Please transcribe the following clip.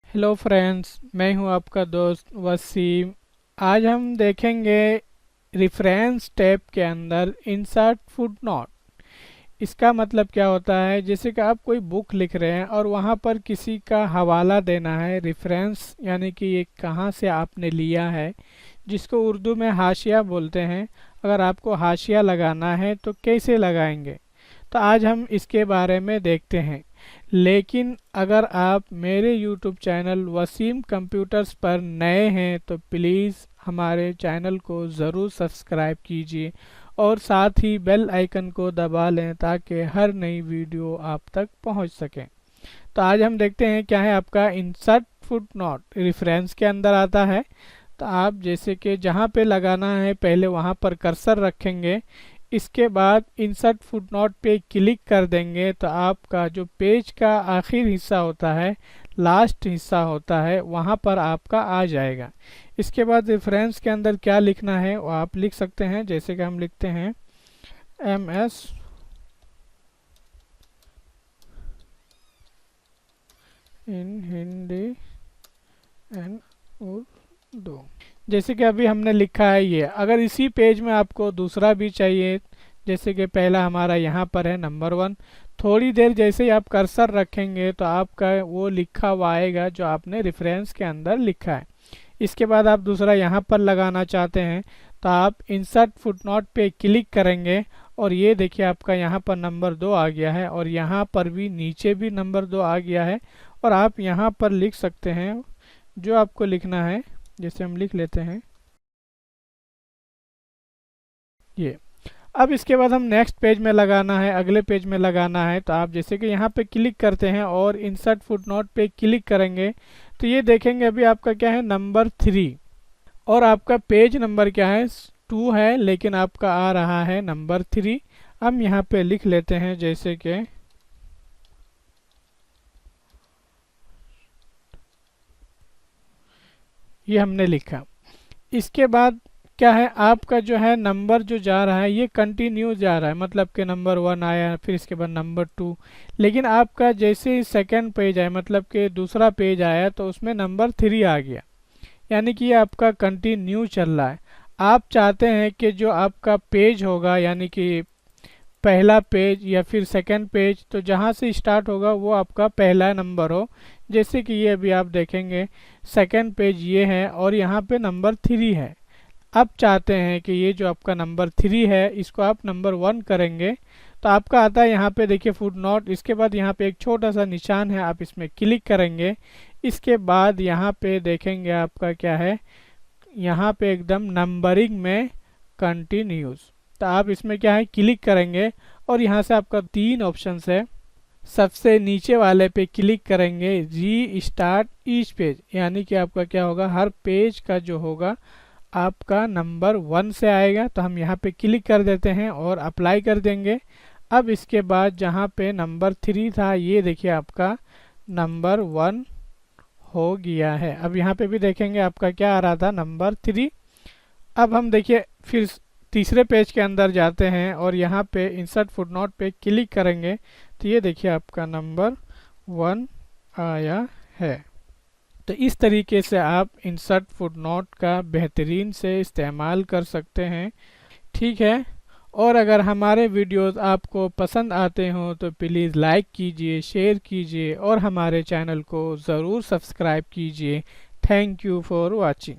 Hello friends, मैं हूं आपका दोस्त वसीम। आज हम देखेंगे रेफरेंस टैब के अंदर इंसर्ट फुटनोट। इसका मतलब क्या होता है, जैसे कि आप कोई बुक लिख रहे हैं और वहां पर किसी का हवाला देना है, रेफरेंस यानी कि ये कहाँ से आपने लिया है, जिसको उर्दू में हाशिया बोलते हैं। अगर आपको हाशिया लगाना है तो कैसे लगाएंगे, तो आज हम इसके बारे में देखते हैं। लेकिन अगर आप मेरे YouTube चैनल वसीम कंप्यूटर्स पर नए हैं तो प्लीज़ हमारे चैनल को ज़रूर सब्सक्राइब कीजिए और साथ ही बेल आइकन को दबा लें ताकि हर नई वीडियो आप तक पहुंच सके। तो आज हम देखते हैं क्या है आपका इंसर्ट फुटनोट। रेफरेंस के अंदर आता है, तो आप जैसे कि जहाँ पे लगाना है पहले वहाँ पर कर्सर रखेंगे। इसके बाद इंसर्ट फुटनोट पे क्लिक कर देंगे तो आपका जो पेज का आखिर हिस्सा होता है, लास्ट हिस्सा होता है, वहाँ पर आपका आ जाएगा। इसके बाद रेफरेंस के अंदर क्या लिखना है वो आप लिख सकते हैं, जैसे कि हम लिखते हैं MS in Hindi and Urdu. जैसे कि अभी हमने लिखा है ये। अगर इसी पेज में आपको दूसरा भी चाहिए, जैसे कि पहला हमारा यहाँ पर है नंबर 1, थोड़ी देर जैसे ही आप कर्सर रखेंगे तो आपका वो लिखा हुआ आएगा जो आपने रेफरेंस के अंदर लिखा है। इसके बाद आप दूसरा यहाँ पर लगाना चाहते हैं तो आप इंसर्ट फुटनोट पे क्लिक करेंगे और ये देखिए आपका यहाँ पर नंबर 2 आ गया है और यहाँ पर भी नीचे भी नंबर 2 आ गया है। और आप यहाँ पर लिख सकते हैं जो आपको लिखना है, जैसे हम लिख लेते हैं ये। अब इसके बाद हम नेक्स्ट पेज में लगाना है, अगले पेज में लगाना है, तो आप जैसे कि यहाँ पे क्लिक करते हैं और इंसर्ट फुटनोट पे क्लिक करेंगे तो ये देखेंगे अभी आपका क्या है नंबर 3 और आपका पेज नंबर क्या है 2 है, लेकिन आपका आ रहा है नंबर 3। हम यहाँ पे लिख लेते हैं जैसे कि ये हमने लिखा। इसके बाद क्या है आपका जो है नंबर जो जा रहा है ये कंटिन्यू जा रहा है, मतलब कि नंबर 1 आया, फिर इसके बाद नंबर 2। लेकिन आपका जैसे ही सेकंड पेज आया, मतलब कि दूसरा पेज आया, तो उसमें नंबर 3 आ गया, यानी कि ये आपका कंटिन्यू चल रहा है। आप चाहते हैं कि जो आपका पेज होगा, यानी कि पहला पेज या फिर सेकंड पेज, तो जहाँ से स्टार्ट होगा वो आपका पहला नंबर हो। जैसे कि ये अभी आप देखेंगे सेकंड पेज ये है और यहाँ पे नंबर 3 है। अब चाहते हैं कि ये जो आपका नंबर 3 है इसको आप नंबर 1 करेंगे, तो आपका आता है यहाँ पे देखिए फुटनोट। इसके बाद यहाँ पे एक छोटा सा निशान है, आप इसमें क्लिक करेंगे। इसके बाद यहाँ पे देखेंगे आपका क्या है, यहाँ पे एकदम नंबरिंग में कंटिन्यूस, तो आप इसमें क्या है क्लिक करेंगे और यहाँ से आपका 3 ऑप्शन है। सबसे नीचे वाले पे क्लिक करेंगे री स्टार्ट ईच पेज, यानी कि आपका क्या होगा हर पेज का जो होगा आपका नंबर 1 से आएगा। तो हम यहाँ पे क्लिक कर देते हैं और अप्लाई कर देंगे। अब इसके बाद जहाँ पे नंबर 3 था ये देखिए आपका नंबर 1 हो गया है। अब यहाँ पे भी देखेंगे आपका क्या आ रहा था नंबर 3। अब हम देखिए फिर तीसरे पेज के अंदर जाते हैं और यहाँ पे इंसर्ट फुटनोट पे क्लिक करेंगे तो ये देखिए आपका नंबर 1 आया है। तो इस तरीके से आप इंसर्ट फुटनोट का बेहतरीन से इस्तेमाल कर सकते हैं, ठीक है। और अगर हमारे वीडियोस आपको पसंद आते हों तो प्लीज़ लाइक कीजिए, शेयर कीजिए और हमारे चैनल को ज़रूर सब्सक्राइब कीजिए। Thank you for watching.